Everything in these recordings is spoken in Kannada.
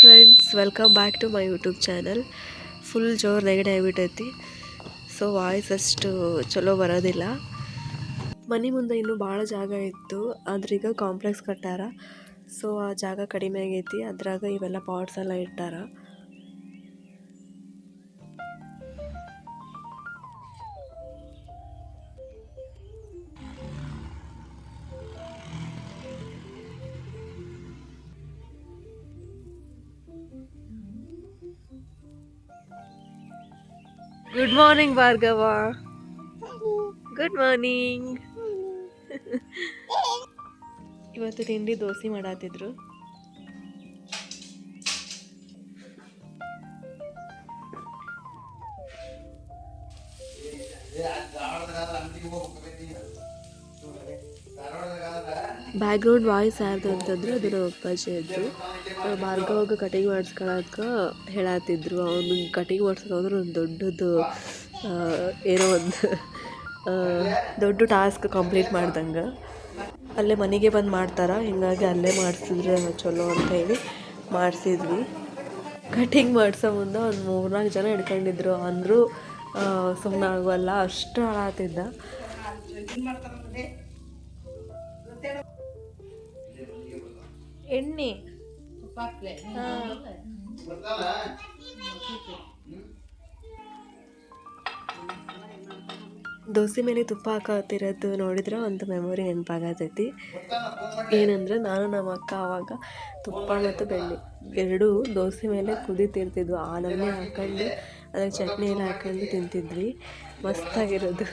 Friends, welcome back to my YouTube channel. Full ಜೋರು ನೆಗಡಿ ಆಗಿಬಿಟ್ಟೈತಿ. ಸೊ ವಾಯ್ಸ್ ಅಷ್ಟು ಚಲೋ ಬರೋದಿಲ್ಲ. ಮನೆ ಮುಂದೆ ಇನ್ನೂ ಭಾಳ ಜಾಗ ಇತ್ತು, ಆದ್ರೀಗ ಕಾಂಪ್ಲೆಕ್ಸ್ ಕಟ್ಟಾರ. ಸೊ ಆ ಜಾಗ ಕಡಿಮೆ ಆಗೈತಿ, ಅದ್ರಾಗ ಇವೆಲ್ಲ ಪಾಟ್ಸ್ ಎಲ್ಲ ಇಟ್ಟಾರ. Good morning Bhargava. Good morning. ಇವತ್ತು ತಿಂಡಿ ದೋಸೆ ಮಾಡಾತಿದ್ರು. ಬ್ಯಾಕ್ಗ್ರೌಂಡ್ ವಾಯ್ಸ್ ಯಾರ್ದು ಅಂತಂದ್ರೆ ಅದು ನಮ್ಮ ಅಪ್ಪಾಜಿ ಇದ್ರು. ಭಾರ್ಗವಾಗ ಕಟಿಂಗ್ ಮಾಡಿಸ್ಕೊಳಕ್ಕೆ ಹೇಳತ್ತಿದ್ರು. ಅವನು ಕಟಿಂಗ್ ಮಾಡಿಸೋದು ಅಂದ್ರೆ ಒಂದು ದೊಡ್ಡದು ಏನೋ ಒಂದು ದೊಡ್ಡ ಟಾಸ್ಕ್ ಕಂಪ್ಲೀಟ್ ಮಾಡ್ದಂಗೆ. ಅಲ್ಲೇ ಮನೆಗೆ ಬಂದು ಮಾಡ್ತಾರೆ, ಹೀಗಾಗಿ ಅಲ್ಲೇ ಮಾಡಿಸಿದ್ರೆ ಚಲೋ ಅಂತ ಹೇಳಿ ಮಾಡಿಸಿದ್ವಿ. ಕಟಿಂಗ್ ಮಾಡಿಸೋ ಮುಂದೆ ಒಂದು 3-4 ಜನ ಹಿಡ್ಕೊಂಡಿದ್ರು. ಅಂದರೂ ಸುಮ್ಮನೆ ಆಗುವಲ್ಲ, ಅಷ್ಟು ಹಾಳಾತಿದ್ದ. ಎಣ್ಣೆ ದೋಸೆ ಮೇಲೆ ತುಪ್ಪ ಹಾಕತ್ತಿರೋದು ನೋಡಿದ್ರೆ ಒಂದು ಮೆಮೊರಿ ನೆನಪಾಗತೈತಿ. ಏನಂದ್ರೆ ನಾನು ನಮ್ಮ ಅಕ್ಕ ಆವಾಗ ತುಪ್ಪ ಮತ್ತು ಬೆಣ್ಣೆ ಎರಡೂ ದೋಸೆ ಮೇಲೆ ಕುದೀತಿರ್ತಿದ್ವು. ಆ ನಮ್ಮನೆ ಹಾಕೊಂಡು ಅದಕ್ಕೆ ಚಟ್ನಿ ಎಲ್ಲ ಹಾಕೊಂಡು ತಿಂತಿದ್ವಿ. ಮಸ್ತಾಗಿರೋದು.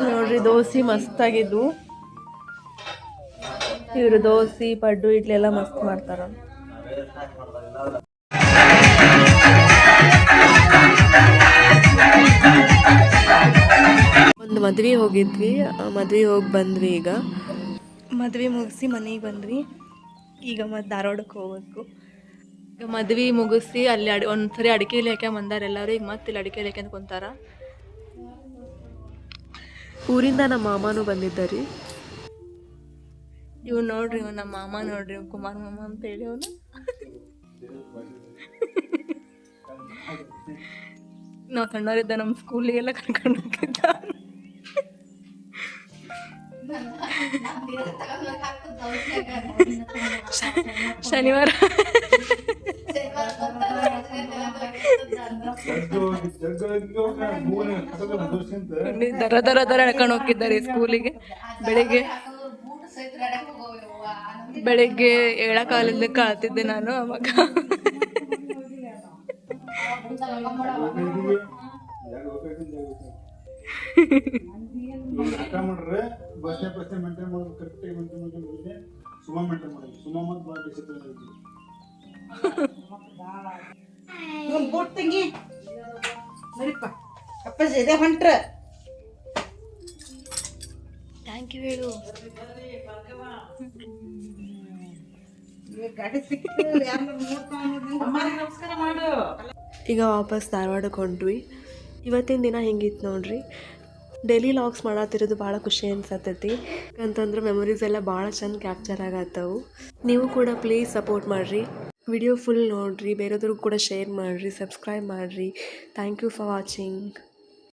ನೋಡ್ರಿ, ದೋಸೆ ಮಸ್ತಾಗಿದ್ವು. ಇವರು ದೋಸೆ, ಪಡ್ಡು, ಇಡ್ಲಿ ಎಲ್ಲ ಮಸ್ತ್ ಮಾಡ್ತಾರ. ಒಂದು ಮದ್ವೆ ಹೋಗಿದ್ವಿ, ಮದ್ವೆ ಹೋಗಿ ಬಂದ್ವಿ. ಈಗ ಮದ್ವೆ ಮುಗಿಸಿ ಮನೆಗೆ ಬಂದ್ವಿ. ಈಗ ಮತ್ತೆ ಧಾರವಾಡಕ್ಕೆ ಹೋಗ್ಬೇಕು. ಈಗ ಮದ್ವೆ ಮುಗಿಸಿ ಅಲ್ಲಿ ಒಂದ್ಸರಿ ಅಡಿಕೆ ಲೇಕೆ ಬಂದಾರ ಎಲ್ಲರೂ. ಈಗ ಮತ್ತೆ ಇಲ್ಲಿ ಅಡಿಕೆ ಲೇಕೆ ಕುಂತಾರ. ಊರಿಂದ ನಮ್ಮ ಮಾಮನೂ ಬಂದಿದ್ದಾರೆ. ಇವ್ ನೋಡ್ರಿ, ಇವ್ ನಮ್ಮ ಮಾಮ ನೋಡ್ರಿ, ಕುಮಾರ್ ಮಾಮ ಅಂತ ಹೇಳಿ ಅವನು. ನಾವು ಸಣ್ಣವರಿದ್ದ ನಮ್ಮ ಸ್ಕೂಲಿಗೆಲ್ಲ ಕರ್ಕೊಂಡು ಹೋಗಿದ್ದ. ಶನಿವಾರ ದರ ಎಳ್ಕೊಂಡು ಹೋಗಿದ್ದಾರೆ ಸ್ಕೂಲಿಗೆ. ಬೆಳಿಗ್ಗೆ 7 ಕಾಲದಿಂದ ಕಾಳ್ತಿದ್ದೆ ನಾನು ಅವಾಗ. ಥ್ಯಾಂಕ್ ಯು ಹೇಳು. ಈಗ ವಾಪಸ್ ಧಾರವಾಡಕ್ಕೆ ಹೊಂಟ್ವಿ. ಇವತ್ತಿನ ದಿನ ಹೆಂಗಿತ್ತು ನೋಡ್ರಿ. ಡೈಲಿ ಲಾಗ್ಸ್ ಮಾಡತ್ತಿರೋದು ಭಾಳ ಖುಷಿ ಅನ್ಸತ್ತೈತಿ. ಯಾಕಂತಂದ್ರೆ ಮೆಮೊರೀಸ್ ಎಲ್ಲ ಭಾಳ ಚಂದ ಕ್ಯಾಪ್ಚರ್ ಆಗತ್ತವು. ನೀವು ಕೂಡ ಪ್ಲೀಸ್ ಸಪೋರ್ಟ್ ಮಾಡಿರಿ. ವಿಡಿಯೋ ಫುಲ್ ನೋಡಿರಿ, ಬೇರೆಯವ್ರಿಗೂ ಕೂಡ ಶೇರ್ ಮಾಡಿರಿ, ಸಬ್ಸ್ಕ್ರೈಬ್ ಮಾಡಿರಿ. Thank you for watching.